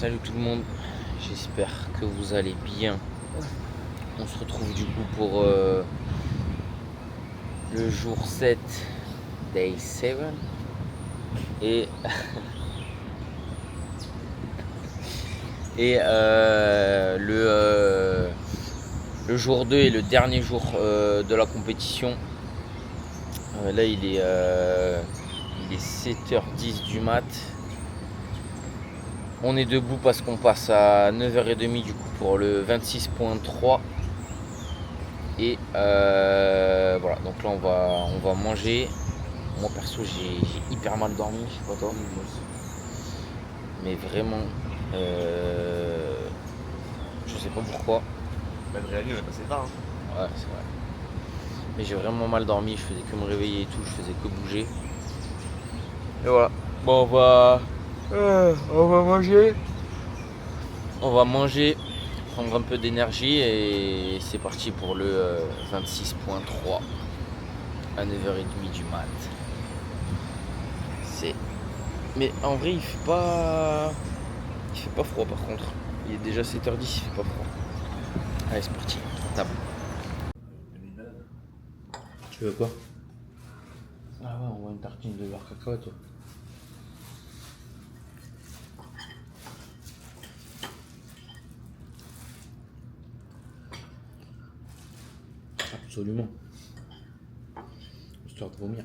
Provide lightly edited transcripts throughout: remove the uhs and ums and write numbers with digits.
Salut tout le monde, j'espère que vous allez bien. On se retrouve du coup pour le jour 7, day 7. Et, le jour 2 est le dernier jour de la compétition. Là il est 7h10 du mat. On est debout parce qu'on passe à 9h30 du coup pour le 26.3. Et voilà, donc là on va manger. Moi perso j'ai hyper mal dormi, je sais pas toi. Mais vraiment, je sais pas pourquoi. L'adrénaline est passée tard. Ouais, c'est vrai. Mais j'ai vraiment mal dormi, je faisais que me réveiller et tout, je faisais que bouger. Et voilà. Bon, on va manger. On va manger, prendre un peu d'énergie et c'est parti pour le 26.3 à 9h30 du mat. Mais en vrai il fait pas froid par contre. Il est déjà 7h10, il fait pas froid. Allez c'est parti, table. Tu veux quoi? Ah ouais, on voit une tartine de beurre cacahuète. Absolument. Histoire de vomir.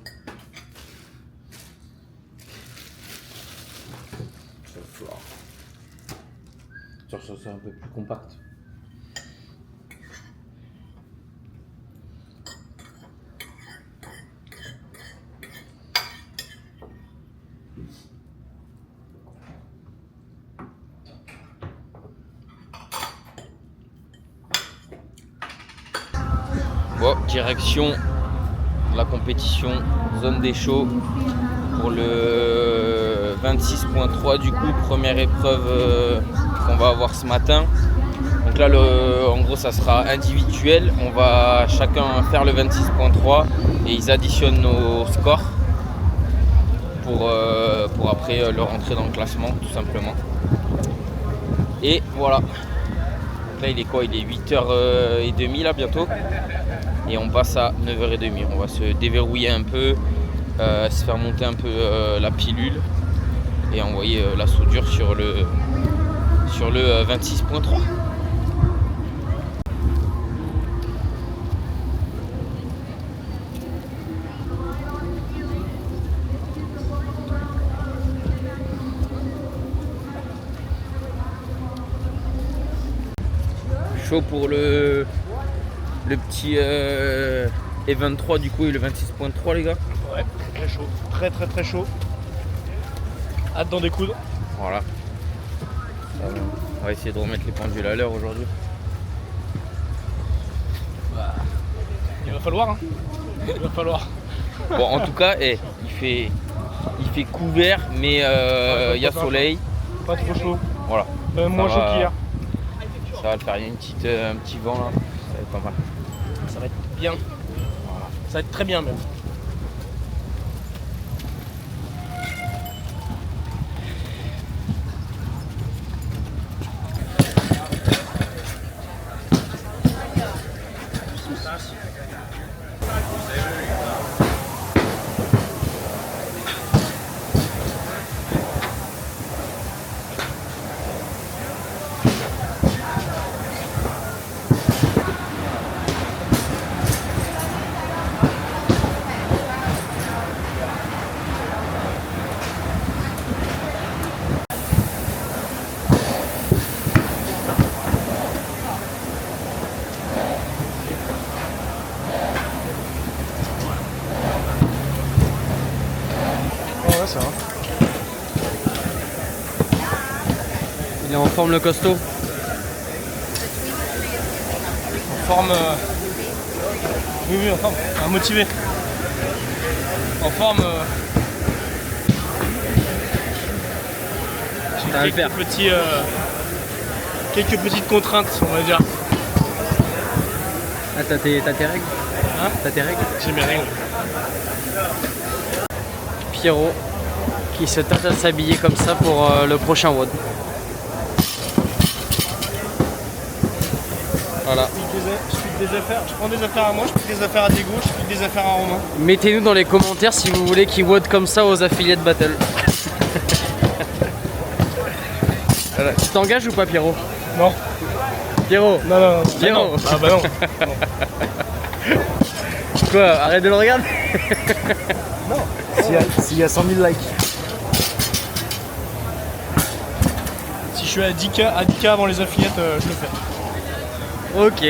Ça va falloir. Sur ça c'est un peu plus compact. Bon, direction la compétition, zone des chauds pour le 26.3 du coup, première épreuve qu'on va avoir ce matin. Donc là, en gros, ça sera individuel. On va chacun faire le 26.3 et ils additionnent nos scores pour après le rentrer dans le classement, tout simplement. Et voilà. Donc là, il est quoi? Il est 8h30 là bientôt. Et on passe à 9h30. On va se déverrouiller un peu, se faire monter un peu la pilule et envoyer la soudure sur le 26.3. Chaud pour le petit Event 3 du coup et le 26.3 les gars. Ouais, très chaud, très chaud. Hâte d'en découdre. Voilà. On va essayer de remettre les pendules à l'heure aujourd'hui. Il va falloir, hein. Il va falloir. Bon en tout cas, il fait couvert mais il y a soleil. Pas trop chaud. Voilà. Moins chaud qu'hier. Ça va le faire, il y a un petit vent là, ça va être pas mal. Ça va être bien. Voilà. Ça va être très bien même. Ça va. Il est en forme le costaud. En forme. Oui, en forme. Motivé. En forme. J'ai quelques petites contraintes, on va dire. Ah t'as tes règles? Hein? T'as tes règles? J'ai mes règles. Pierrot qui se tâte à s'habiller comme ça pour le prochain WOD. Voilà. Je pique des affaires, je prends des affaires à moi, je pique des affaires à Diego, je pique des affaires à Romain. Mettez-nous dans les commentaires si vous voulez qu'ils votent comme ça aux affiliates battle. Voilà. Tu t'engages ou pas, Pierrot? Non. Pierrot? Non. Pierrot? Ah bah non. Quoi? Arrête de le regarder. Non. S'il y a 100 000 likes. Si je suis à 10K avant les affiliates, je le fais. Ok.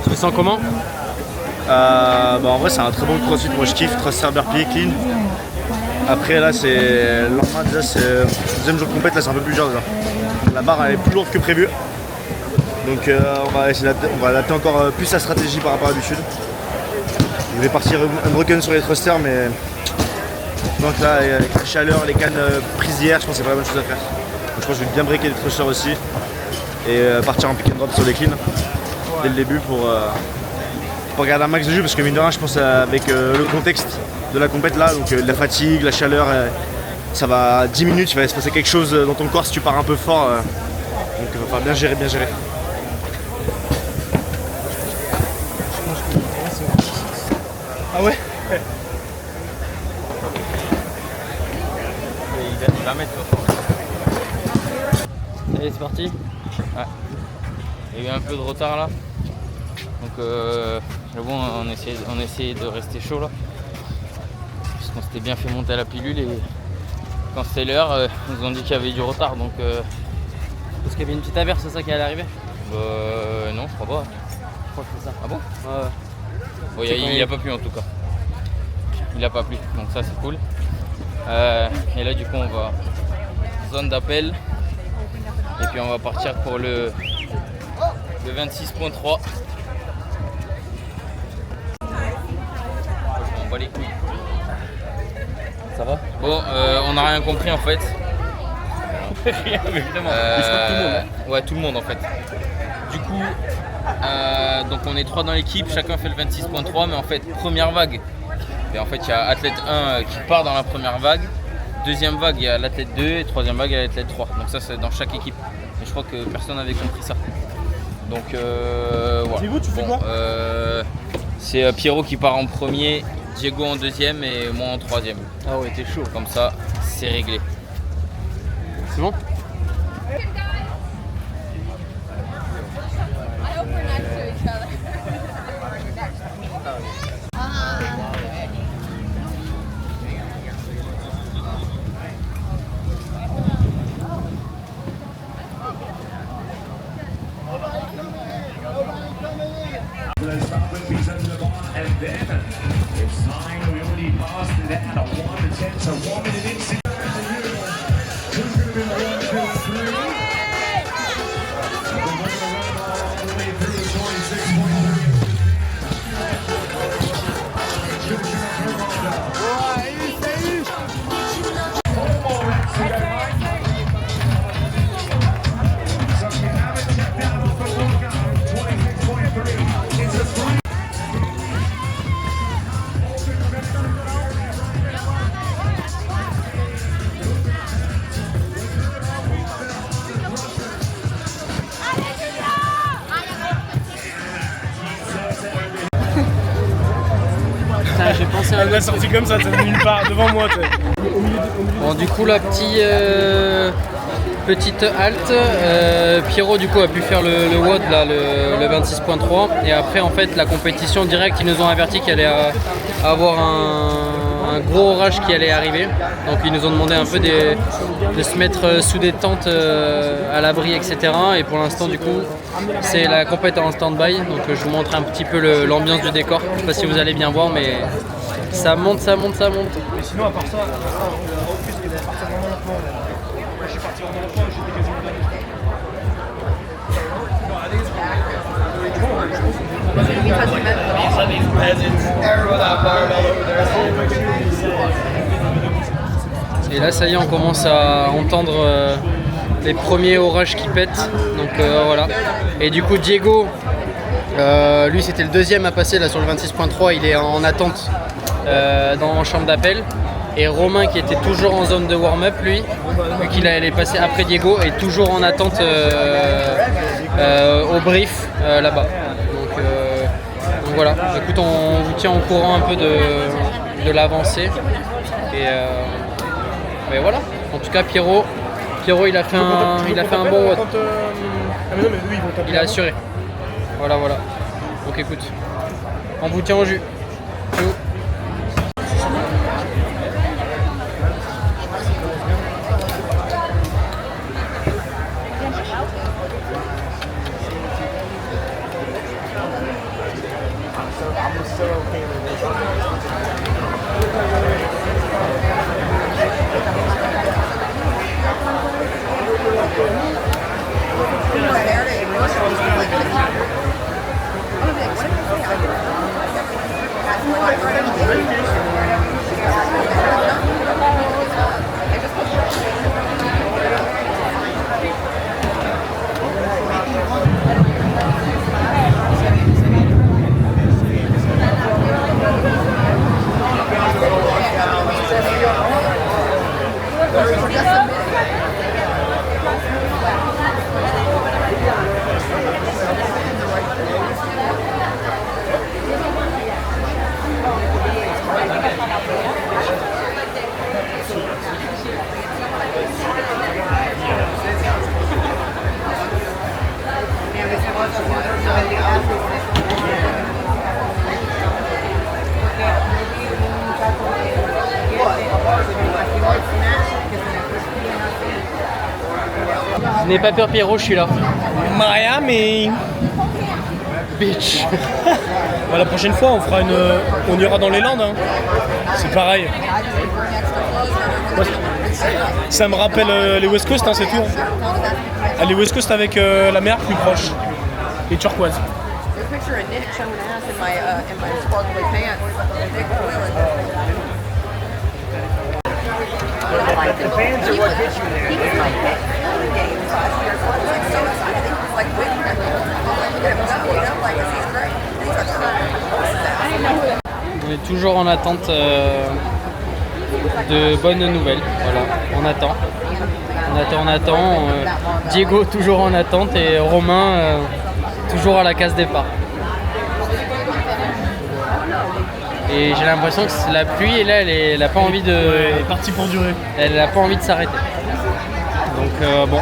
Tu te sens comment? En vrai c'est un très bon crossfit, moi je kiffe, thruster burpee, clean. Après là c'est le lendemain déjà, c'est le deuxième jour de compète, là c'est un peu plus dur déjà. La barre elle est plus lourde que prévu. Donc on va adapter encore plus la stratégie par rapport à l'habitude. Je vais partir unbroken sur les thrusters, mais donc là avec la chaleur, les cannes prises d'hier, je pense que c'est pas la bonne chose à faire. Donc, je pense que je vais bien breaker les thrusters aussi et partir en pick and drop sur les cleans dès le début pour garder un max de jus, parce que mine de rien je pense avec le contexte de la compète là, donc la fatigue, la chaleur, ça va 10 minutes, il va se passer quelque chose dans ton corps si tu pars un peu fort, donc il va falloir bien gérer. Ah ouais? Il va mettre. Allez, c'est parti. Ouais. Il y a eu un peu de retard là. Donc bon, on essayait de rester chaud là. Parce qu'on s'était bien fait monter à la pilule et quand c'était l'heure, ils nous ont dit qu'il y avait du retard. Donc Parce qu'il y avait une petite averse, c'est ça qui allait arriver? non, je crois pas. Je crois que c'est ça. Ah bon? Ouais. Bon, il a pas plu en tout cas. Il a pas plu, donc ça c'est cool. Et là du coup on va zone d'appel. Et puis on va partir pour le 26.3. On bat les couilles. Ça va? Bon, on n'a rien compris en fait. Évidemment. Ouais, tout le monde en fait. Du coup, donc on est 3 dans l'équipe, chacun fait le 26.3, mais en fait, première vague. Et en fait, il y a athlète 1 qui part dans la première vague. Deuxième vague, il y a l'athlète 2 et troisième vague, il y a l'athlète 3. Donc ça, c'est dans chaque équipe. Et je crois que personne n'avait compris ça. Donc voilà. Diego, tu fais quoi? C'est Pierrot qui part en premier, Diego en deuxième et moi en troisième. Ah ouais, t'es chaud. Comme ça, c'est réglé. C'est bon? I hope we're next to each other. Let's stop with Pizza to the bar, and then it's time. We already passed it at a 1 to 10, so 1 minute in. Who's going to be the 1, 2, and 3? We're going to run all the way through the 26.3. So if you haven't checked out the workout, 26.3. It's a 3. Putain, j'ai pensé à un Elle l'a sorti comme ça de nulle part, devant moi. Tu sais. Bon, du coup, la petite halte, Pierrot du coup a pu faire le WOD là, le 26.3, et après en fait la compétition directe, ils nous ont averti qu'il allait avoir un gros orage qui allait arriver, donc ils nous ont demandé un peu de se mettre sous des tentes à l'abri, etc. Et pour l'instant du coup c'est la compétition en stand-by, donc je vous montre un petit peu l'ambiance du décor. Je sais pas si vous allez bien voir, mais ça monte, ça monte, ça monte. Mais sinon, à part ça, Focus, il est parti vraiment lentement. Moi, je suis parti vraiment lentement et j'étais quasiment pas. Et là ça y est, on commence à entendre les premiers orages qui pètent. Donc voilà. Et du coup Diego, lui c'était le deuxième à passer là sur le 26.3, il est en attente en chambre d'appel. Et Romain qui était toujours en zone de warm-up, lui, vu qu'il allait passer après Diego, est toujours en attente au brief là-bas. Donc voilà, écoute, on vous tient au courant un peu de l'avancée. Mais voilà, en tout cas Pierrot il a fait un bon WOD. Il a assuré. Voilà. Donc écoute, on vous tient au jus. Ciao. N'aie pas peur Pierrot, je suis là. Miami Beach. Bah, la prochaine fois, on ira dans les Landes. Hein. C'est pareil. Ça me rappelle les West Coast, hein, c'est tout. Hein. Les West Coast avec la mer plus proche. Et turquoise. On est toujours en attente de bonnes nouvelles. Voilà, on attend. Diego toujours en attente et Romain toujours à la case départ. Et j'ai l'impression que c'est la pluie et là elle a pas envie de. Elle est partie pour durer. Elle a pas envie de s'arrêter. Donc bon,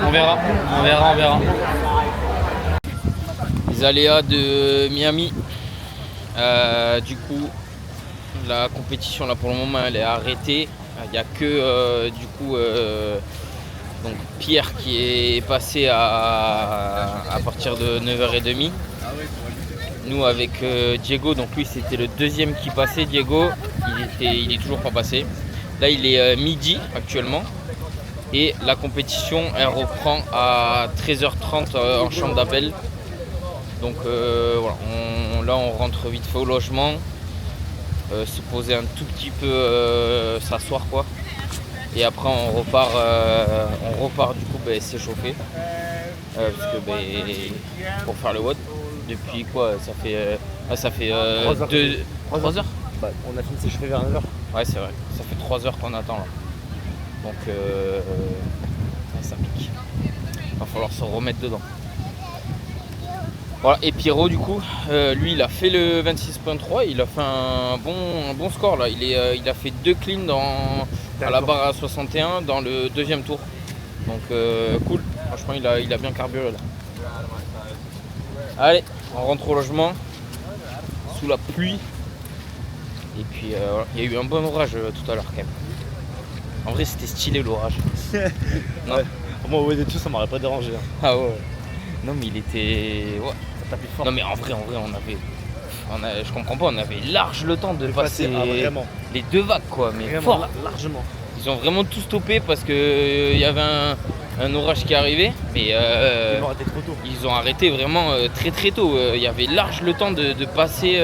on verra. Les aléas de Miami. Du coup, la compétition là pour le moment elle est arrêtée. Il n'y a que du coup donc Pierre qui est passé à partir de 9h30. Nous avec Diego, donc lui c'était le deuxième qui passait. Diego, il est toujours pas passé. Là il est midi actuellement. Et la compétition elle reprend à 13h30 en chambre d'appel. Donc voilà, là on rentre vite fait au logement, se poser un tout petit peu, s'asseoir quoi. Et après on repart du coup s'échauffer. Parce que pour faire le WOD, depuis quoi, ça fait 3 heures. Bah, on a fini de s'échauffer vers 9h. Ouais c'est vrai, ça fait 3 heures qu'on attend là. Donc ça pique. Va falloir se remettre dedans. Voilà, et Pierrot du coup, lui il a fait le 26.3, il a fait un bon score là. Il a fait 2 cleans à la barre à 61 dans le deuxième tour. Donc cool, franchement il a bien carburé là. Allez, on rentre au logement, sous la pluie. Et puis voilà, il y a eu un bon orage tout à l'heure quand même. En vrai c'était stylé l'orage. Non. Ouais. Moi au et tout ça m'aurait pas dérangé. Hein. Ah ouais. Non mais il était. Ouais. Ça tapait fort. Non mais en vrai je comprends pas, on avait large le temps de passer les 2 vagues quoi, mais vraiment, fort. Largement. Ils ont vraiment tout stoppé parce que il y avait un orage qui arrivait, mais Ils ont arrêté trop tôt. ils ont arrêté vraiment très très tôt. Il y avait large le temps de passer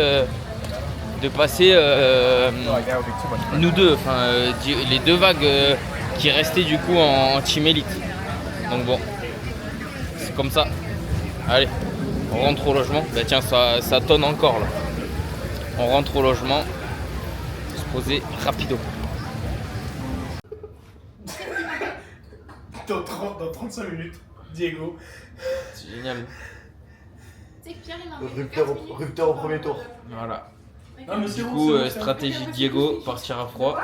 nous deux, enfin les 2 vagues qui restaient du coup en team élite. Donc bon, c'est comme ça. Allez, on rentre au logement. Bah tiens, ça tonne encore là. On rentre au logement. Se poser rapido. Dans 35 minutes, Diego. C'est génial. Tu sais que Pierre, il m'a Rupteur au premier tour. Voilà. Ah, mais Du c'est bon, coup, c'est bon, stratégie de Diego, partir à froid.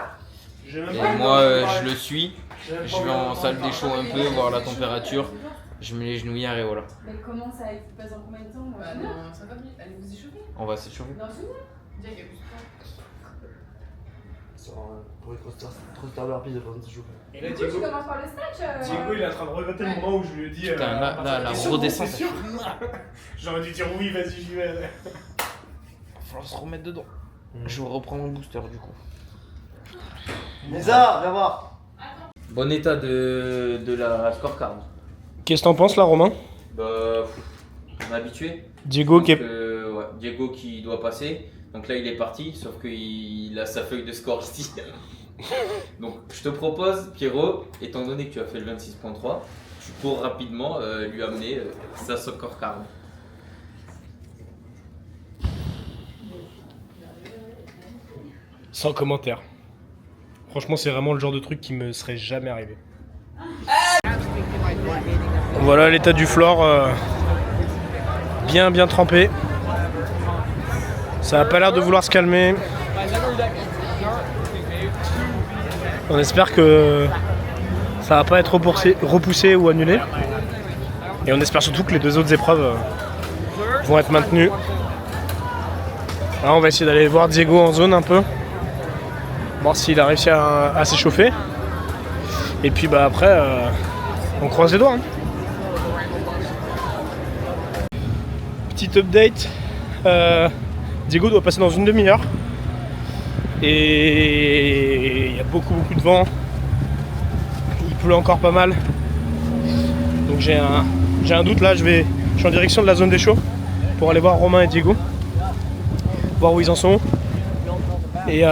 J'ai même Et pas- moi, je le suis. Je vais en salle des shows un peu, voir la température. Je mets les genouillères et voilà. Mais comment ça passe en combien de temps Bah non, ça va bien. Allez vous échauffer. On va s'échauffer. Non, c'est bien. Déjà, il y a plus de Pour être trop star burpees, il faut se chauffer. Et là, Du coup, tu commences par le snatch Diego, il est en train de regretter le moment où je lui ai dit. Putain, là, la c'est sûr, redescente. c'est sûr. J'aurais dû dire oui, vas-y, j'y vais. Il va falloir se remettre dedans. Je reprends mon booster du coup. Lisa, viens voir. Bon état de la scorecard. Qu'est-ce que t'en penses là, Romain? Bah, on est habitué. Diego qui est. Ouais, Diego qui doit passer. Donc là, il est parti, sauf qu'il a sa feuille de score ici. Donc je te propose, Pierrot, étant donné que tu as fait le 26.3, tu cours rapidement lui amener sa scorecard. Sans commentaire. Franchement, c'est vraiment le genre de truc qui me serait jamais arrivé. Voilà l'état du floor. Bien trempé. Ça a pas l'air de vouloir se calmer. On espère que ça va pas être repoussé ou annulé. Et on espère surtout que les deux autres épreuves vont être maintenues. Là, on va essayer d'aller voir Diego en zone un peu. Voir s'il a réussi à s'échauffer. Et puis bah après, on croise les doigts. Hein. Petite update. Diego doit passer dans une demi-heure. Et il y a beaucoup de vent. Il pleut encore pas mal. Donc j'ai un doute là, je suis en direction de la zone des shows pour aller voir Romain et Diego. Voir où ils en sont. Et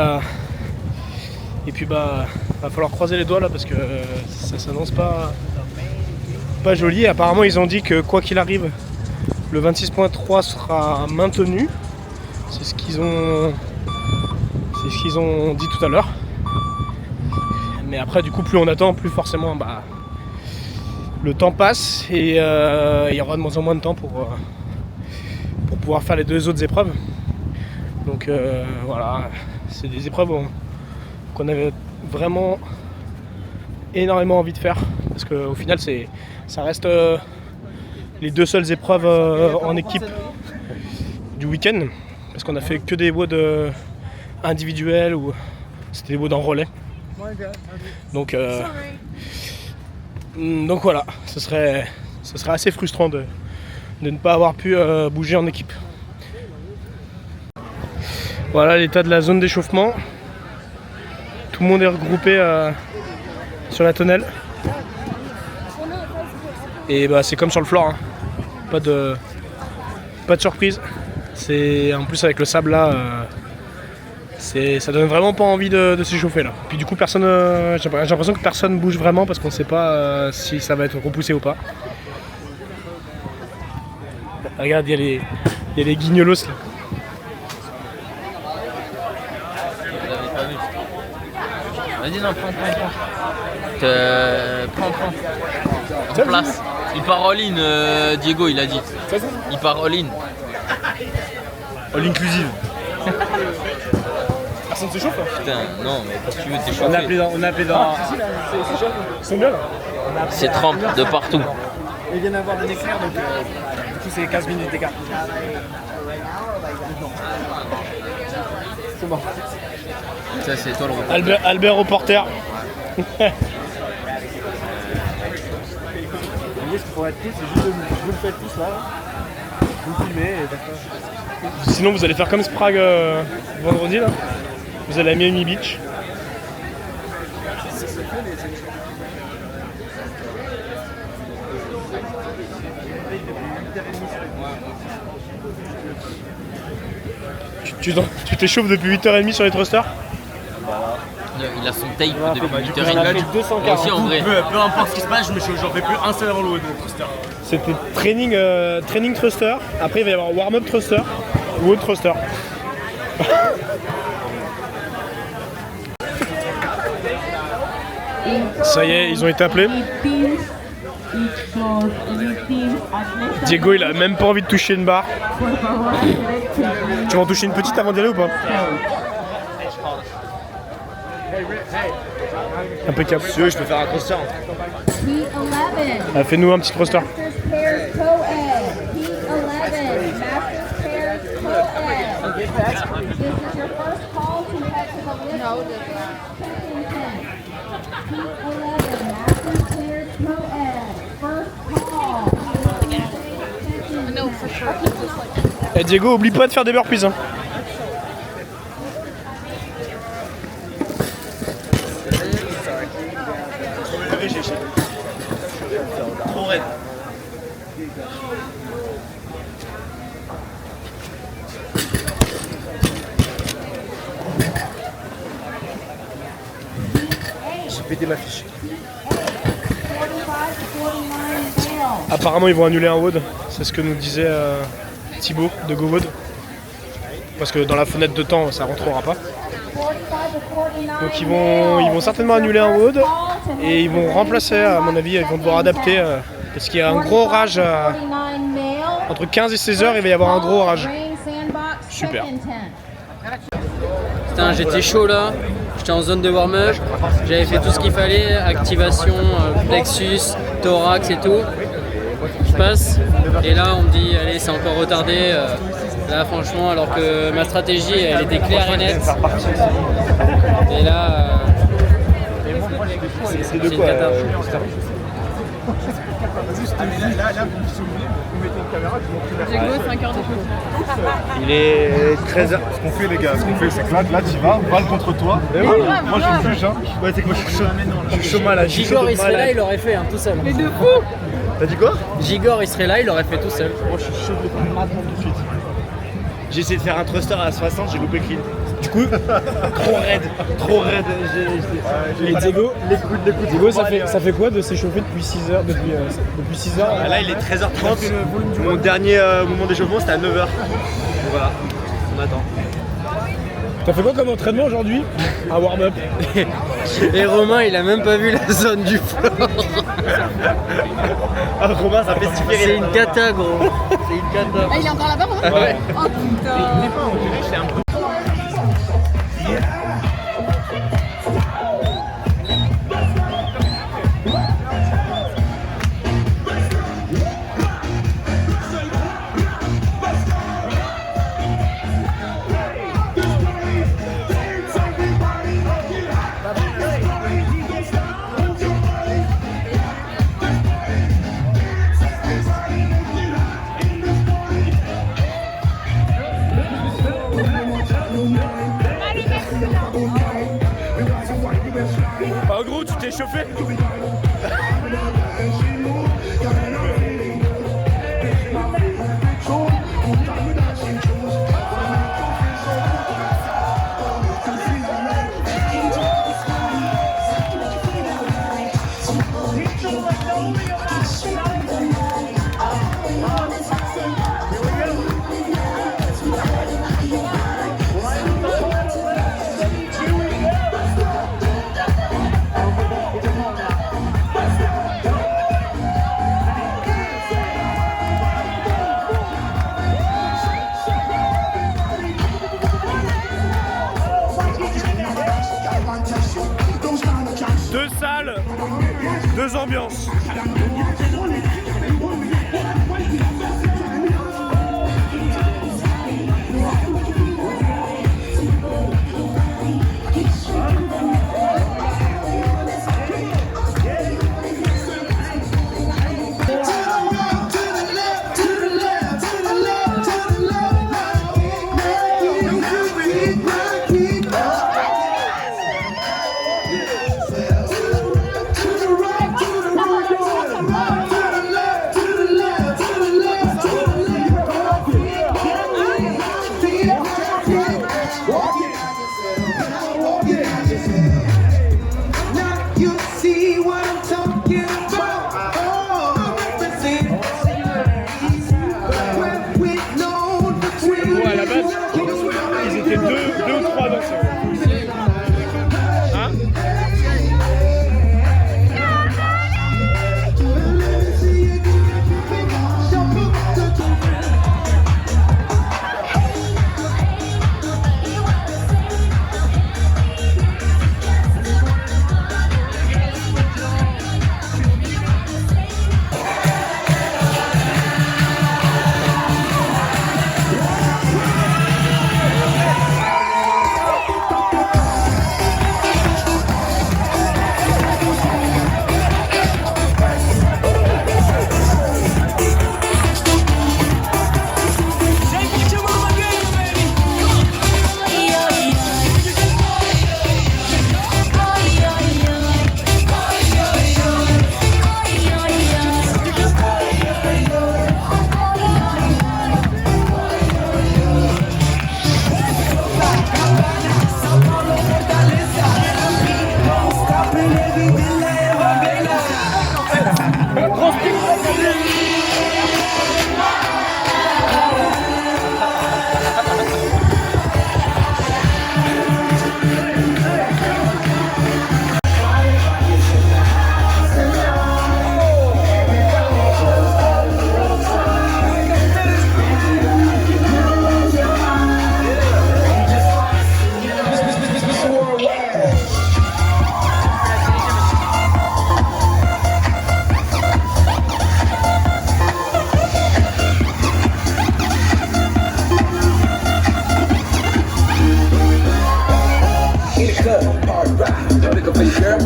puis bah va falloir croiser les doigts là parce que ça s'annonce pas joli. Et apparemment ils ont dit que quoi qu'il arrive, le 26.3 sera maintenu. C'est ce qu'ils ont dit tout à l'heure. Mais après du coup plus on attend, plus forcément bah, le temps passe et il y aura de moins en moins de temps pour pouvoir faire les deux autres épreuves. Donc voilà, c'est des épreuves qu'on avait vraiment énormément envie de faire parce qu'au final ça reste les deux seules épreuves en équipe du week-end parce qu'on a fait que des WOD individuels ou c'était des WOD en relais. Donc voilà, ce serait assez frustrant de ne pas avoir pu bouger en équipe. Voilà l'état de la zone d'échauffement. Tout le monde est regroupé sur la tonnelle. Et bah c'est comme sur le floor, hein. Pas de surprise. C'est en plus avec le sable là, ça donne vraiment pas envie de s'échauffer là. Puis du coup personne, j'ai l'impression que personne bouge vraiment parce qu'on sait pas si ça va être repoussé ou pas. Regarde, il y a les guignolos là. Vas-y, non, prends. Prends. En place. Il part all-in, Diego, il a dit. Il part all-in. All inclusive. Personne s'échauffe là. Putain, non, mais quand tu veux t'échauffer. On a appelé dans. Ils sont bien là. C'est trempe de partout. Ils viennent avoir un éclair donc du coup c'est 15 minutes d'écart. C'est bon. Ça, c'est toi le reporter. Albert reporter. Ce qu'il faut être c'est juste vous le faites tous là. Vous filmez et d'accord. Sinon vous allez faire comme Sprague vendredi là. Vous allez à Miami Beach. Tu t'échauffes depuis 8h30 sur les thrusters? il a son tape depuis bah, du coup, 8h30. il en a fait 240. Moi aussi en vrai. Peu importe ce qui se passe, j'en fais plus un seul avant le WOD thruster. C'était training thruster. Après, il va y avoir warm-up thruster, WOD thruster. Ça y est, ils ont été appelés. Diego, il a même pas envie de toucher une barre. Tu vas en toucher une petite avant d'y aller ou pas? Impeccable. Si tu veux, je peux faire un thruster. Fais-nous un petit thruster. Eh Diego, oublie pas de faire des burpees. Hein. Trop raide. J'ai pété ma fiche. Apparemment, ils vont annuler un WOD. C'est ce que nous disait Thibaut de GoWOD. Parce que dans la fenêtre de temps, ça rentrera pas. Donc ils vont certainement annuler un WOD et ils vont remplacer, à mon avis, ils vont devoir adapter parce qu'il y a un gros orage entre 15 et 16 heures, il va y avoir un gros orage. Super. Putain, j'étais chaud là, j'étais en zone de warm-up, j'avais fait tout ce qu'il fallait, activation, plexus, thorax et tout. Je passe et là on me dit allez c'est encore retardé. Là franchement alors que ma stratégie elle était claire et nette. Et là c'est une cata. Diego, 5 heures de foot. Il est 13h. Ce qu'on fait les gars, c'est que là tu vas, balle contre toi. Et voilà, moi je suis juge hein. Ouais, c'est que moi je suis chaud. Je suis chaud malade. Gigor il serait là, il aurait fait tout seul. Mais de fou. T'as dit quoi? Gigor il serait là, il aurait fait tout seul. Moi je suis chaud de maintenant tout de suite. J'ai essayé de faire un thruster à 60, j'ai loupé clean. Du coup, Trop raide. et Diego, Diego ça fait quoi de s'échauffer depuis 6 heures depuis 6 heures Là il est 13h30. Mon dernier moment d'échauffement c'était à 9h. Donc voilà, on attend. T'as fait quoi comme entraînement aujourd'hui? Un warm-up. Et Romain il a même pas vu la zone du floor. Ah Romain ça fait super. C'est une cata gros. C'est une cata. Ah, il est encore là-bas, Romain? Ouais. Oh putain. En gros, tu t'es chauffé? Deux salles, deux ambiances. see what I'm talking about. Oh, represent. We're known between. Bon, à la base, ils étaient deux ou trois danseurs. Hein?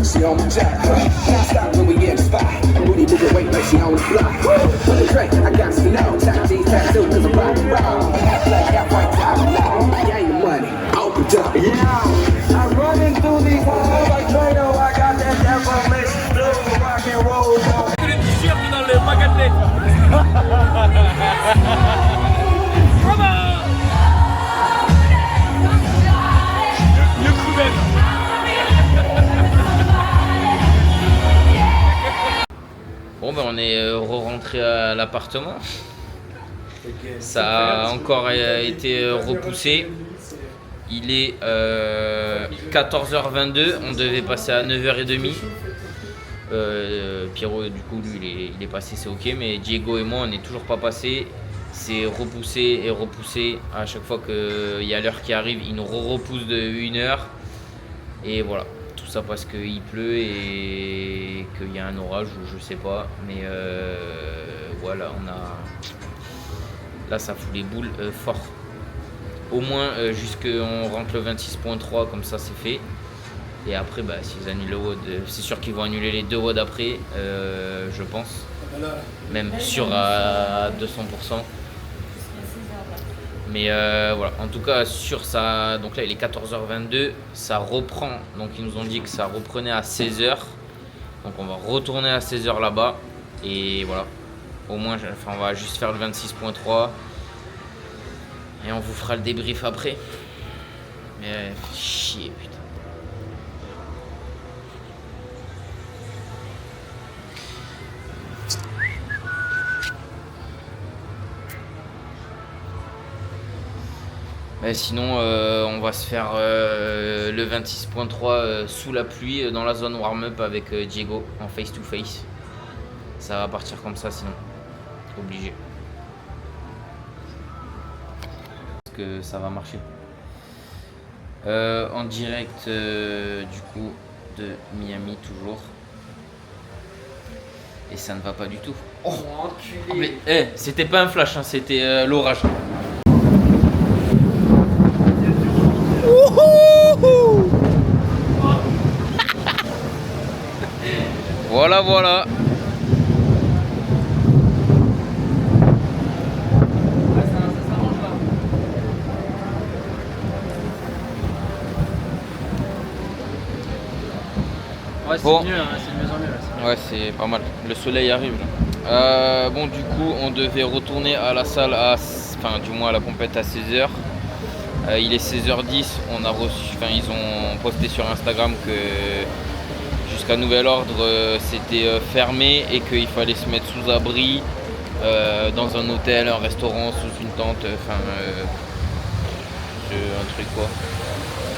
She on my jack, now stop when we in the spot. Booty moving weight like she on the block. With the drink, I got some know. Top jeans tattoo, cause I'm rock and roll. Half black, half white, top now. Gang the money, open up, yeah. I'm running through these walls like Trano. I got that deformation, blue, rock and roll. Le coup bête. Bon ben on est re-rentré à l'appartement. Ça a encore été repoussé. Il est 14h22, on devait passer à 9h30. Pierrot du coup lui il est passé, c'est ok, mais Diego et moi on n'est toujours pas passé. C'est repoussé et repoussé. À chaque fois qu'il y a l'heure qui arrive, il nous repousse de 1 heure. Et voilà. Tout ça parce qu'il pleut et qu'il y a un orage ou je sais pas, mais voilà, là ça fout les boules fort. Au moins jusqu'on rentre le 26.3, comme ça c'est fait. Et après bah, s'ils annulent le WOD, c'est sûr qu'ils vont annuler les 2 WOD après, je pense, même sûr à 200%. Mais voilà, en tout cas sur ça, donc là il est 14h22, ça reprend, donc ils nous ont dit que ça reprenait à 16h, donc on va retourner à 16h là-bas, et voilà, au moins enfin, on va juste faire le 26.3, et on vous fera le débrief après, mais chier putain. Mais sinon, on va se faire le 26.3 sous la pluie dans la zone warm-up avec Diego en face-to-face. Ça va partir comme ça sinon. Obligé. Parce que ça va marcher. En direct du coup de Miami toujours. Et ça ne va pas du tout. Oh, enculé. Mais c'était pas un flash, hein, c'était l'orage. Voilà, voilà. Ouais, c'est bon. mieux, hein, c'est de mieux en mieux. Ouais, c'est pas mal. Le soleil arrive là. Bon, du coup, on devait retourner à la salle, enfin, du moins à la compète à 16h. Il est 16h10. On a reçu, enfin, ils ont posté sur Instagram que qu'à nouvel ordre c'était fermé et qu'il fallait se mettre sous abri dans un hôtel, un restaurant, sous une tente, un truc quoi.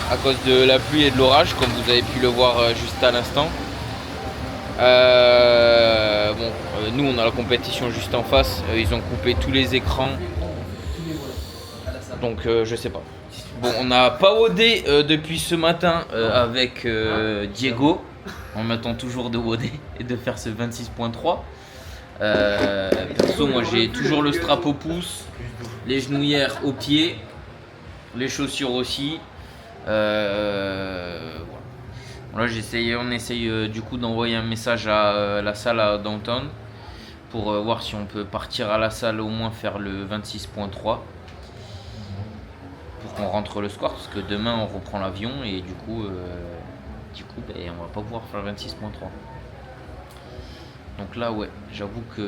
À cause de la pluie et de l'orage, comme vous avez pu le voir juste à l'instant. Nous on a la compétition juste en face, ils ont coupé tous les écrans, donc je sais pas. Bon, on n'a pas WODé depuis ce matin avec Diego. On m'attend toujours de WODé et de faire ce 26.3. Perso, moi j'ai toujours le strap au pouce, les genouillères aux pieds, les chaussures aussi. Voilà. Là, on essaye du coup d'envoyer un message à la salle à Downtown pour voir si on peut partir à la salle, au moins faire le 26.3 pour qu'on rentre le square, parce que demain on reprend l'avion et du coup on va pas pouvoir faire le 26.3. Donc là ouais, j'avoue que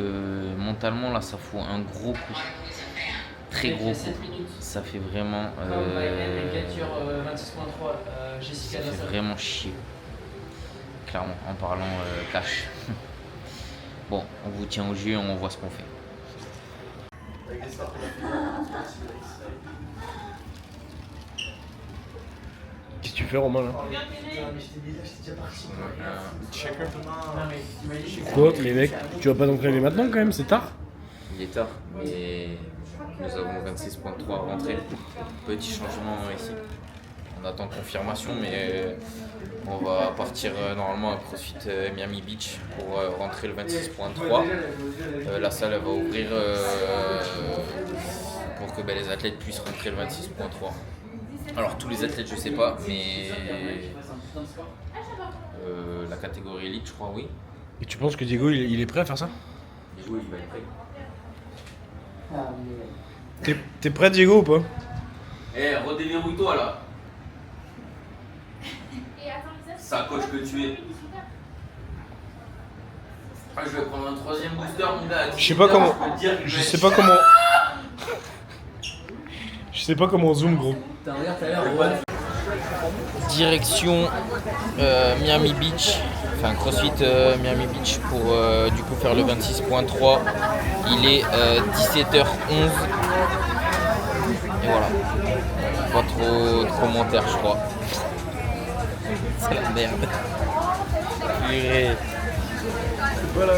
mentalement là ça fout un gros coup, très gros coup. Ça fait vraiment ça fait vraiment chier, clairement, en parlant cash. Bon, on vous tient au jus, on voit ce qu'on fait. Qu'est-ce que tu fais, Romain là? Quoi, les mecs? Tu vas pas t'entraîner maintenant quand même, c'est tard? Il est tard, mais nous avons 26.3 à rentrer. Petit changement ici. On attend confirmation, mais on va partir normalement à CrossFit Miami Beach pour rentrer le 26.3. La salle va ouvrir pour que les athlètes puissent rentrer le 26.3. Alors tous les athlètes je sais pas, mais la catégorie élite je crois oui. Et tu penses que Diego il est prêt à faire ça? Diego il va être prêt. T'es prêt Diego ou pas? Eh, redéverrouille-toi là. Sacoche que tu es. Ah, je vais prendre un troisième booster mon gars. Je sais pas comment. Je sais pas comment on zoom gros. Direction Miami Beach, enfin CrossFit Miami Beach pour du coup faire le 26.3. Il est 17h11 et voilà. Pas trop de commentaires je crois. C'est la merde. Purée. C'est pas là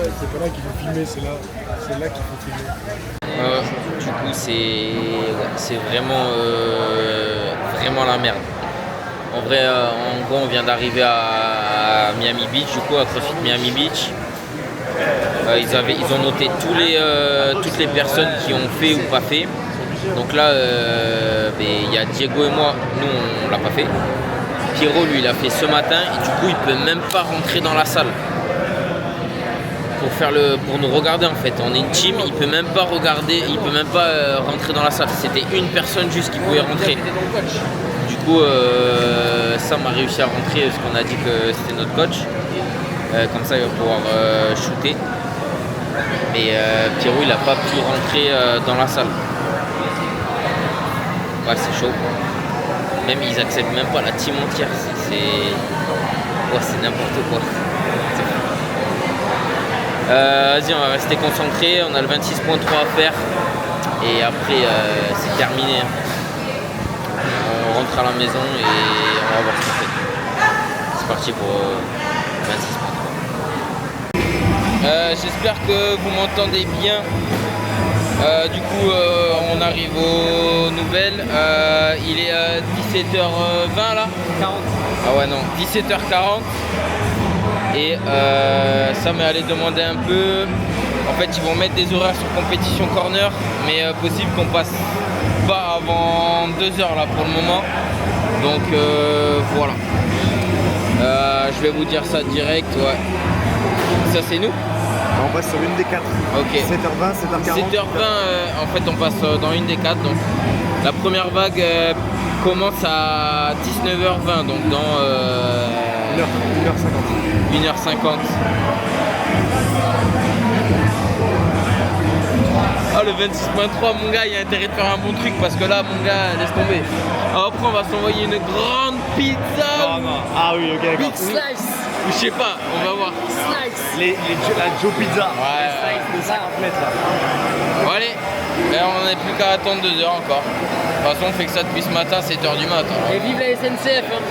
qu'il faut filmer, c'est là qu'il faut filmer. Du coup c'est vraiment la merde. En vrai, en gros on vient d'arriver à Miami Beach, du coup à CrossFit Miami Beach. Ils ont noté toutes les personnes qui ont fait ou pas fait. Donc là il y a Diego et moi, nous on l'a pas fait. Pierrot lui il a fait ce matin et du coup il peut même pas rentrer dans la salle pour nous regarder en fait. On est une team, il peut même pas regarder, il peut même pas rentrer dans la salle. C'était une personne juste qui pouvait rentrer. Du coup Sam a réussi à rentrer parce qu'on a dit que c'était notre coach. Comme ça il va pouvoir shooter. Mais Pierrot il a pas pu rentrer dans la salle. Ouais c'est chaud. Même ils acceptent même pas la team entière. C'est n'importe quoi. Vas-y, on va rester concentré. On a le 26.3 à faire. Et après, c'est terminé. On rentre à la maison et on va voir ce qu'on fait. C'est parti pour 26.3. J'espère que vous m'entendez bien. Du coup, on arrive aux nouvelles. Il est 17h20 là. 40. Ah ouais non, 17h40. Et ça m'est allé demander un peu. En fait, ils vont mettre des horaires sur compétition corner, mais possible qu'on passe pas avant 2h là pour le moment. Donc voilà. Je vais vous dire ça direct. Ouais. Ça c'est nous. On passe sur une des 4. Ok. 7h20, 7h40. 7h20, en fait on passe dans une des 4. Donc la première vague commence à 19h20, donc dans 1h50. Ah le 26.3 mon gars, il y a intérêt de faire un bon truc parce que là mon gars, laisse tomber. Alors, après on va s'envoyer une grande pizza. Ah oui, ok d'accord. Big slice. Je sais pas, on va voir. La Joe Pizza. Ouais. De 50 mètres là. Bon allez, là, on n'en est plus qu'à attendre 2 heures encore. De toute façon on fait que ça depuis ce matin, 7h du matin. Et vive la SNCF hein.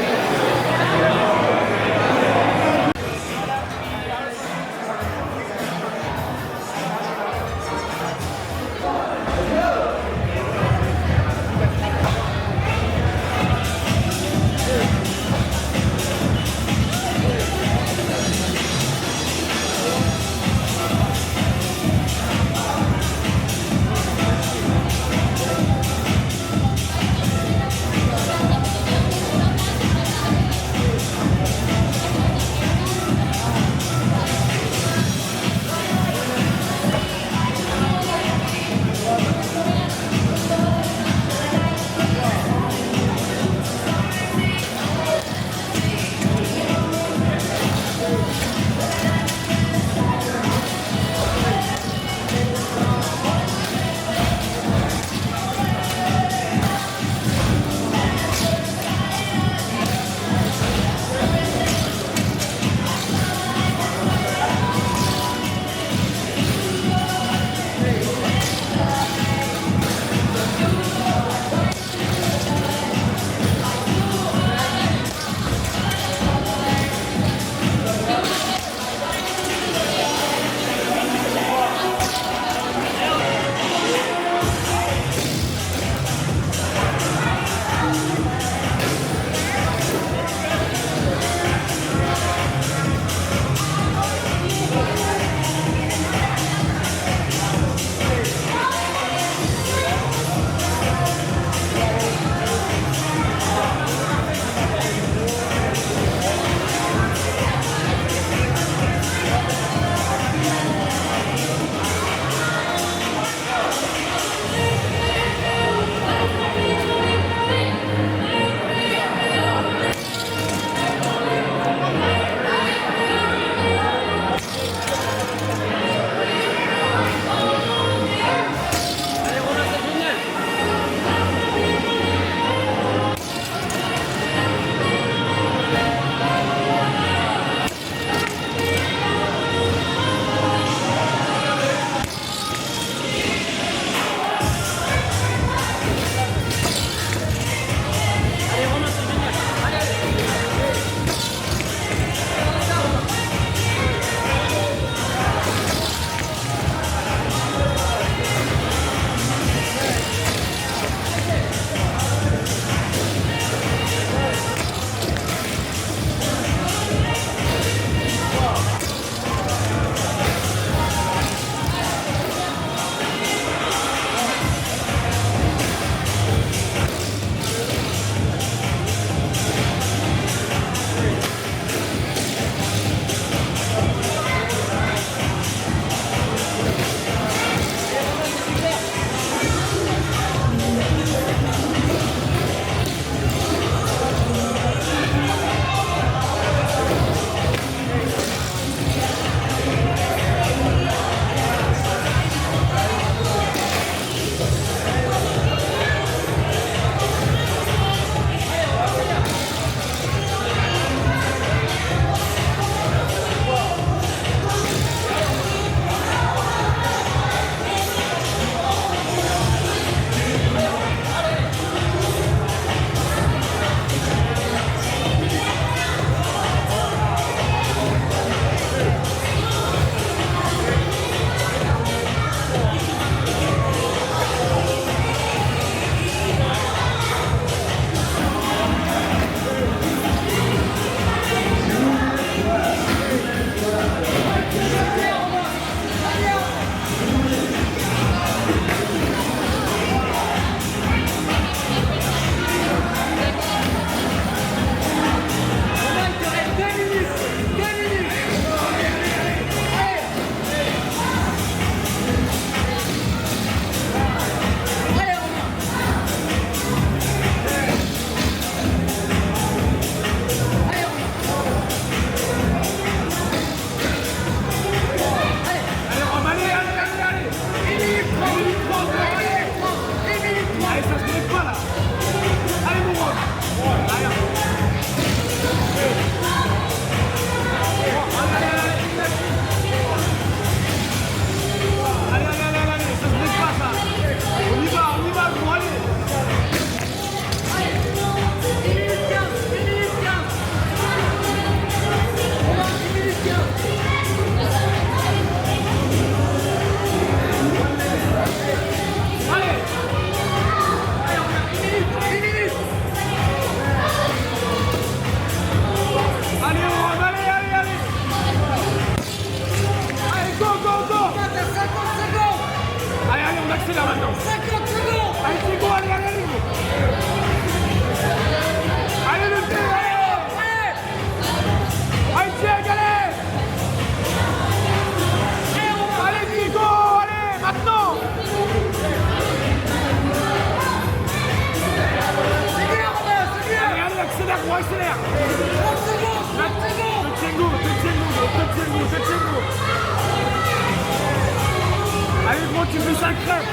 tu fais ça crème.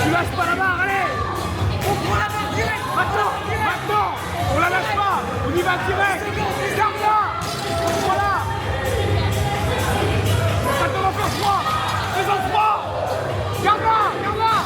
Tu lâches pas la barre, allez. On prend la barre direct. Maintenant, on la lâche pas. On y va direct. Garde-la. Voilà. Maintenant, on en fait 3. Fais-en 3. Garde-la. Encore.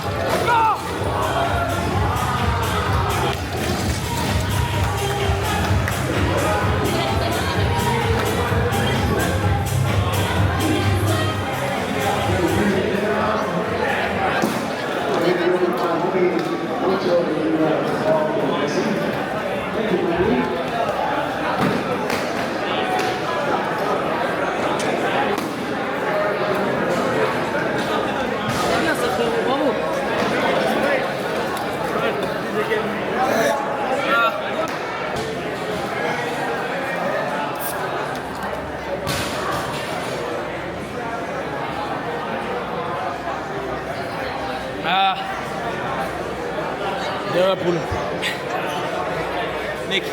Ah, Viens la poule. mec,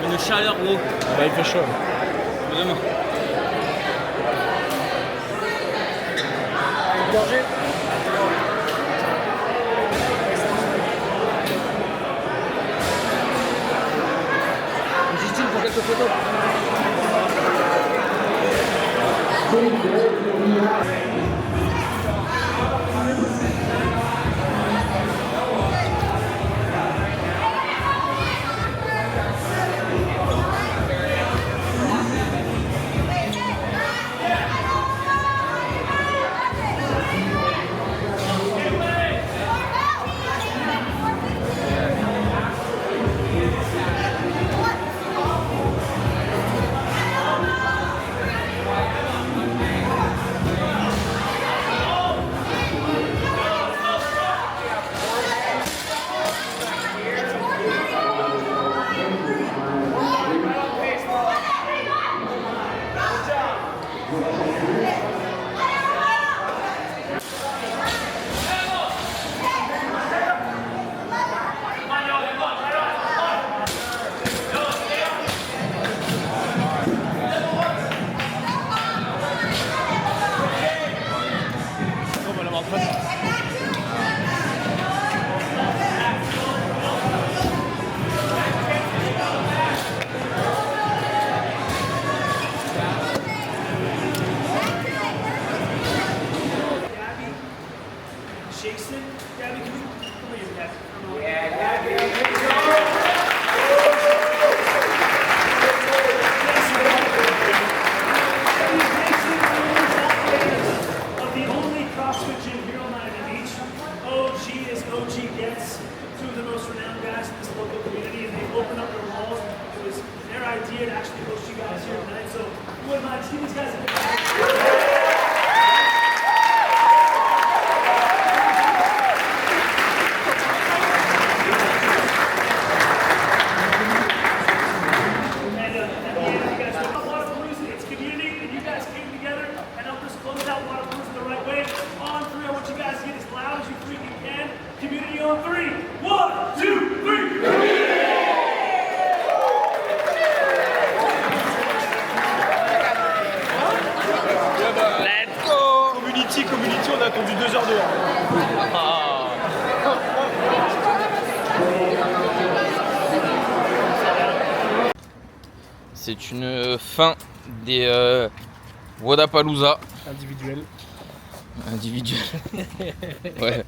une chaleur gros. Bah, il fait chaud. Vraiment. Justine pour quelques photos. Community, on a attendu 2 heures dehors. C'est une fin des Wodapalooza individuel. Ouais.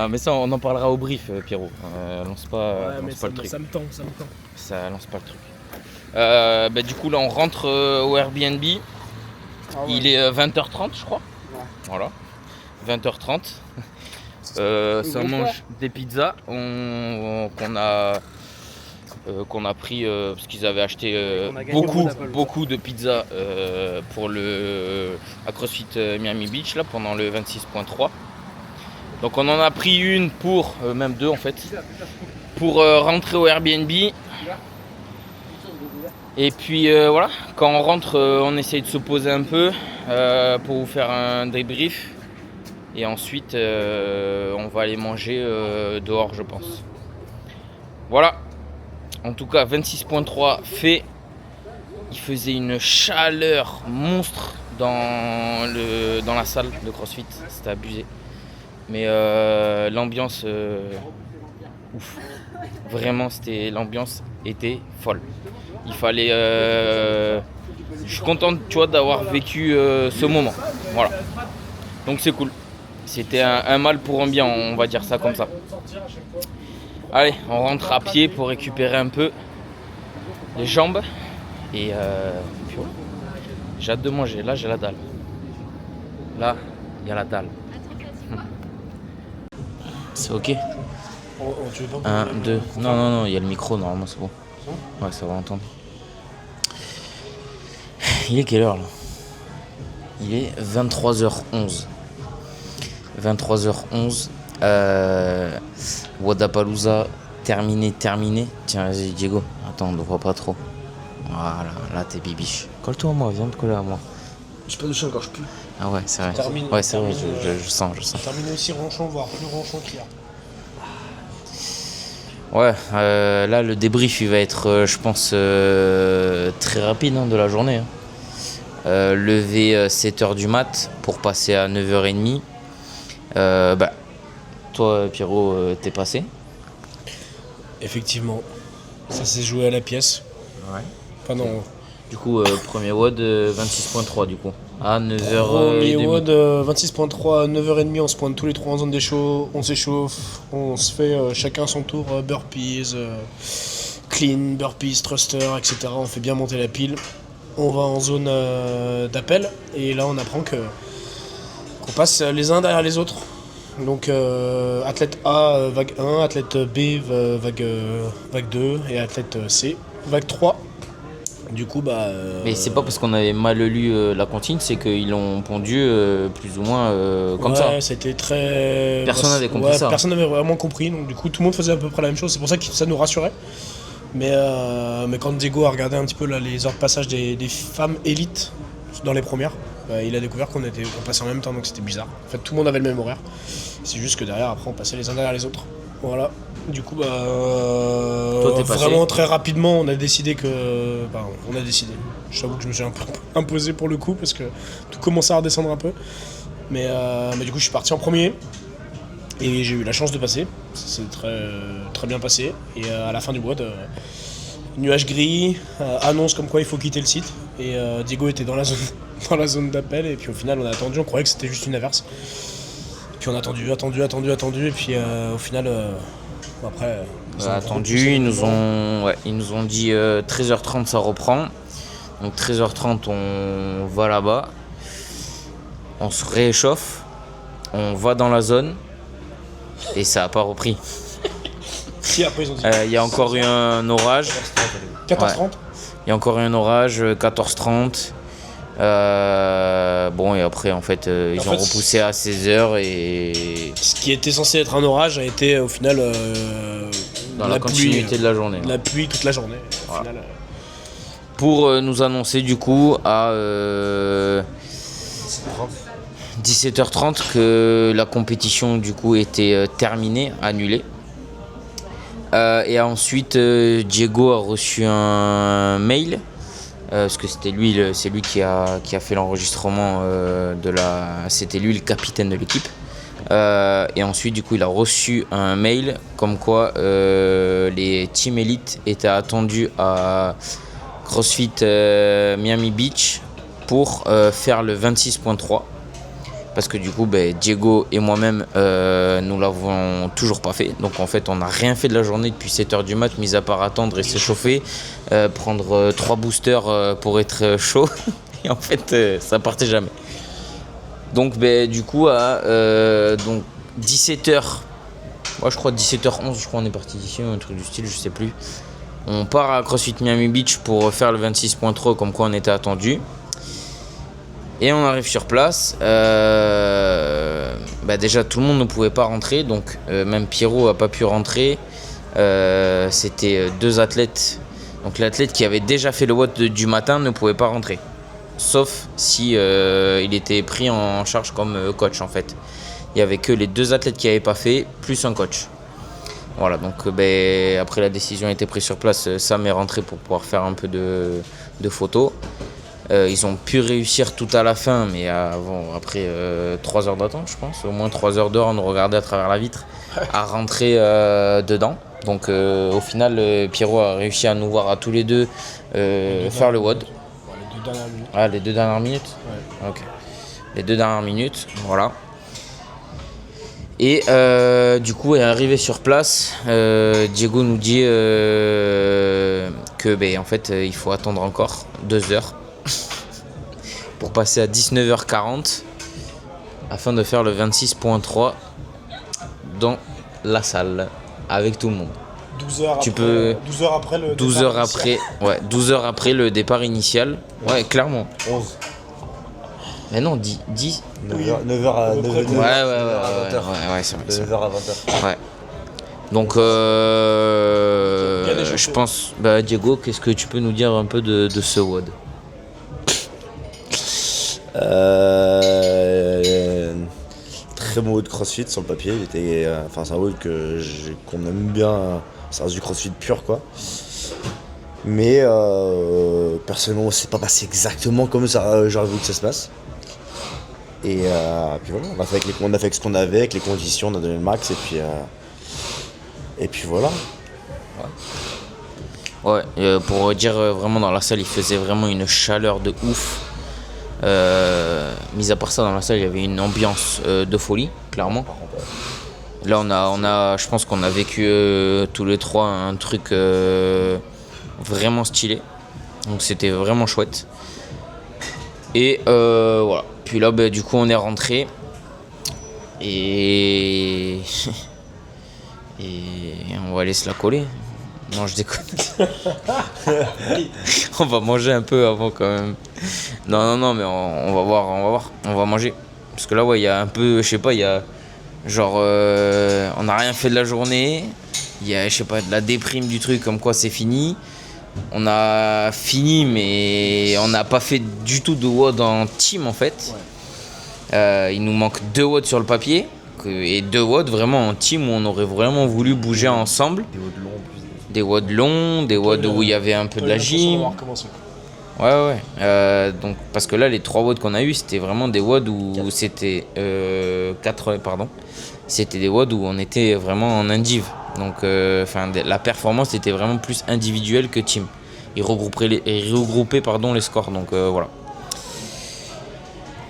Mais ça, on en parlera au brief, Pierrot. Lance pas le truc. Ça me tend. Ça lance pas le truc. Du coup, là, on rentre au Airbnb. Il est 20h30, je crois. Ouais. Voilà. 20h30. Ça mange des pizzas qu'on a pris parce qu'ils avaient acheté beaucoup de pizzas pour à CrossFit Miami Beach là, pendant le 26.3. Donc on en a pris une même deux en fait, pour rentrer au Airbnb. Et puis voilà, quand on rentre, on essaye de se poser un peu pour vous faire un débrief. Et ensuite, on va aller manger dehors, je pense. Voilà. En tout cas, 26.3 fait. Il faisait une chaleur monstre dans la salle de CrossFit, c'était abusé. Mais l'ambiance, ouf. Vraiment, l'ambiance était folle. Il fallait... je suis content, tu vois, d'avoir vécu ce moment. Voilà. Donc c'est cool. C'était un mal pour un bien, on va dire ça comme ça. Allez, on rentre à pied pour récupérer un peu les jambes. Et puis voilà. J'ai hâte de manger. Là, j'ai la dalle. Là, il y a la dalle. C'est ok. 1, 2. Non, il y a le micro, normalement, c'est bon. Ouais, ça va entendre. Il est quelle heure là? Il est 23h11. 23h11. Wodapalooza terminé. Tiens, vas-y, Diego. Attends, on ne voit pas trop. Voilà, là t'es bibiche. Colle-toi à moi, viens te coller à moi. J'ai pas douché encore, je pue. Ah ouais, c'est vrai. Terminé. Ouais, c'est vrai, je sens. Terminé aussi ronchon, voire plus ronchon qu'hier. Ouais, là le débrief il va être, je pense, très rapide de la journée. Lever 7h du mat pour passer à 9h30. Toi, Pierrot, t'es passé? Effectivement, ça s'est joué à la pièce. Ouais. Enfin non. Du coup, premier WOD 26.3 du coup. À 9h30. Premier WOD 26.3, 9h30, on se pointe tous les trois en zone des shows, on s'échauffe, on se fait chacun son tour burpees, clean, burpees, thruster, etc. On fait bien monter la pile. On va en zone d'appel et là on apprend qu'on passe les uns derrière les autres. Donc athlète A vague 1, athlète B vague 2 et athlète C vague 3. Du coup Mais c'est pas parce qu'on avait mal lu la consigne, c'est qu'ils l'ont pondu plus ou moins comme ça. Ouais, c'était très... Personne n'avait compris ça. Personne n'avait vraiment compris, donc du coup tout le monde faisait à peu près la même chose, c'est pour ça que ça nous rassurait. Mais quand Diego a regardé un petit peu là, les heures de passage des femmes élites dans les premières, il a découvert qu'on passait en même temps, donc c'était bizarre. En fait tout le monde avait le même horaire, c'est juste que derrière après on passait les uns derrière les autres. Voilà. Du coup, Toi, t'es passé. vraiment très rapidement, on a décidé que... Je t'avoue que je me suis un peu imposé pour le coup, parce que tout commençait à redescendre un peu. Mais du coup, je suis parti en premier, et j'ai eu la chance de passer. Ça s'est très bien passé. Et à la fin du WOD, nuage gris, annonce comme quoi il faut quitter le site. Et Diego était dans la zone d'appel, et puis au final, on a attendu, on croyait que c'était juste une averse. Puis on a attendu, et puis au final... Après, ils nous ont dit 13h30 ça reprend. Donc 13h30 on va là-bas. On se réchauffe. On va dans la zone. Et ça n'a pas repris. Si, après ils ont dit. Il y a encore eu un orage. 14h30 Ouais. Il y a encore eu un orage, 14h30. Bon, et après en fait ils ont repoussé à 16h et... Ce qui était censé être un orage a été au final dans la continuité de la journée. La pluie toute la journée. Voilà. Au final, pour nous annoncer du coup à 17h30 que la compétition du coup était terminée, annulée. Et ensuite Diego a reçu un mail. Parce que c'est lui qui a fait l'enregistrement c'était lui le capitaine de l'équipe. Et ensuite du coup il a reçu un mail comme quoi les Team Elite étaient attendus à CrossFit Miami Beach pour faire le 26.3. Parce que du coup Diego et moi-même nous l'avons toujours pas fait. Donc en fait on n'a rien fait de la journée depuis 7h du mat, mis à part attendre et s'échauffer, prendre 3 boosters pour être chaud. Et en fait ça partait jamais. Donc du coup à 17h, moi je crois 17h11 je crois on est parti d'ici, un truc du style, je sais plus. On part à CrossFit Miami Beach pour faire le 26.3 comme quoi on était attendu. Et on arrive sur place, déjà tout le monde ne pouvait pas rentrer, donc même Pierrot n'a pas pu rentrer. C'était 2 athlètes, donc l'athlète qui avait déjà fait le WOD du matin ne pouvait pas rentrer. Sauf si il était pris en charge comme coach en fait. Il n'y avait que les 2 athlètes qui n'avaient pas fait, plus un coach. Voilà, donc après la décision a été prise sur place, Sam est rentré pour pouvoir faire un peu de photos. Ils ont pu réussir tout à la fin, mais après 3 heures d'attente, je pense, au moins 3 heures dehors, on nous regardait à travers la vitre, à rentrer dedans. Donc au final, Pierrot a réussi à nous voir à tous les deux faire le WOD. Les 2 dernières minutes. Ah, les 2 dernières minutes ? Ouais. Ok. Les 2 dernières minutes, voilà. Et du coup, arrivé sur place, Diego nous dit que en fait, il faut attendre encore 2 heures pour passer à 19h40 afin de faire le 26.3 dans la salle avec tout le monde. 12 heures Tu après, peux- 12 heures après le 12 départ heures initial. après, ouais, 12 heures après le départ initial. Ouais, clairement. 11. Mais non, 10. 9h à 9h. Ouais, c'est vrai. c'est vrai. 9h à 20h. Ouais. Donc, je pense, Diego, qu'est-ce que tu peux nous dire un peu de ce WOD ? Très bon WOD CrossFit sur le papier. Il était, c'est un WOD qu'on aime bien. Ça reste du CrossFit pur, quoi. Mais personnellement, c'est pas passé exactement comme ça. J'aurais voulu que ça se passe. Et puis voilà, on a fait avec ce qu'on avait, avec les conditions, on a donné le max. Et puis voilà. Ouais, pour dire vraiment dans la salle, il faisait vraiment une chaleur de ouf. Mis à part ça, dans la salle, il y avait une ambiance de folie, clairement. Là, je pense qu'on a vécu tous les trois un truc vraiment stylé. Donc c'était vraiment chouette. Et voilà. Puis là, du coup, on est rentré. Et on va aller se la coller. Non, je déconne. On va manger un peu avant quand même. Non, mais on va voir. On va manger. Parce que là, ouais, il y a un peu, je sais pas, il y a genre, on n'a rien fait de la journée. Il y a, je sais pas, de la déprime du truc, comme quoi c'est fini. On a fini, mais on n'a pas fait du tout de WOD en team en fait. Il nous manque 2 WOD sur le papier. Et 2 WOD vraiment en team où on aurait vraiment voulu bouger ensemble. Des WOD longs, des WOD où il y avait un peu de la gym. Ouais. Donc, parce que là, les 3 WOD qu'on a eu, c'était vraiment des WOD où c'était 4, pardon. C'était des WOD où on était vraiment en indiv. Donc, la performance était vraiment plus individuelle que team. Ils regroupaient les scores. Donc voilà.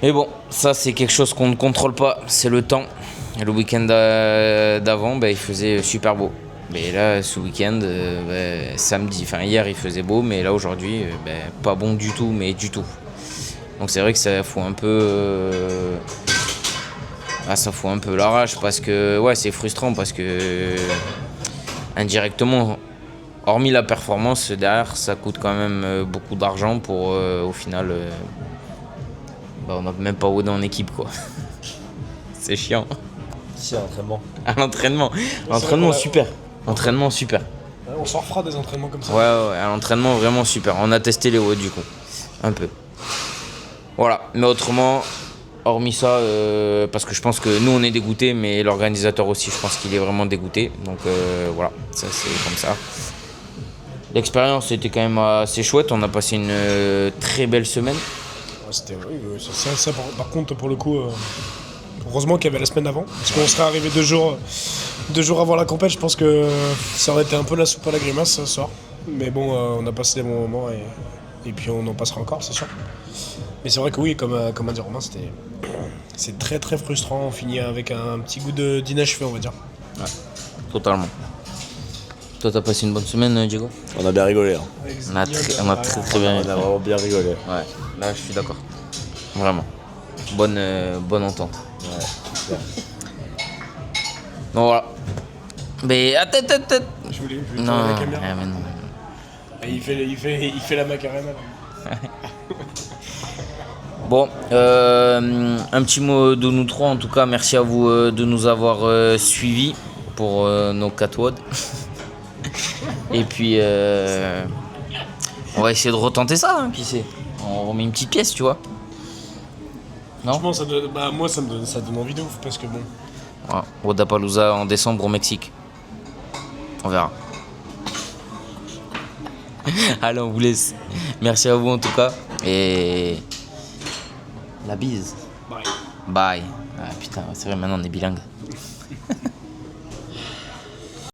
Mais bon, ça c'est quelque chose qu'on ne contrôle pas. C'est le temps. Et le week-end d'avant, il faisait super beau. Mais là, ce week-end, samedi, hier il faisait beau, mais là aujourd'hui, pas bon du tout, mais du tout. Donc c'est vrai que ça fout un peu, la rage parce que c'est frustrant parce que indirectement, hormis la performance derrière, ça coûte quand même beaucoup d'argent pour au final, on n'a même pas WOD en équipe quoi. C'est chiant. Si, à l'entraînement. À l'entraînement. L'entraînement super. Entraînement super. On s'en refera des entraînements comme ça. Ouais, à l'entraînement vraiment super. On a testé les WOD du coup. Un peu. Voilà. Mais autrement, hormis ça, parce que je pense que nous on est dégoûtés, mais l'organisateur aussi, je pense qu'il est vraiment dégoûté. Donc voilà, ça c'est comme ça. L'expérience était quand même assez chouette. On a passé une très belle semaine. C'était ça, par contre, pour le coup, heureusement qu'il y avait la semaine avant. Parce qu'on serait arrivé 2 jours avant la compète, je pense que ça aurait été un peu la soupe à la grimace ce soir. Mais bon, on a passé des bons moments et puis on en passera encore, c'est sûr. Mais c'est vrai que oui, comme a dit Romain, c'est très très frustrant. On finit avec un petit goût d'inachevé, on va dire. Ouais, totalement. Toi, t'as passé une bonne semaine, Diego ? On a bien rigolé. Hein. On a très bien On rigolé. a vraiment bien rigolé. Ouais, là je suis d'accord. Vraiment. Bonne entente. Ouais, super. Donc voilà. Mais attends. Je voulais Non, tourner la caméra. mais non. Et il fait la macarena. Bon, un petit mot de nous trois en tout cas. Merci à vous de nous avoir suivis pour nos 4 WOD. Et puis on va essayer de retenter ça, hein, puis on remet une petite pièce, tu vois. Non ? Franchement, moi ça donne envie de ouf parce que bon. Ouais, Wodapalooza en décembre au Mexique. On verra. Allez, on vous laisse. Merci à vous en tout cas. Et la bise. Bye. Ah putain, c'est vrai, maintenant on est bilingue.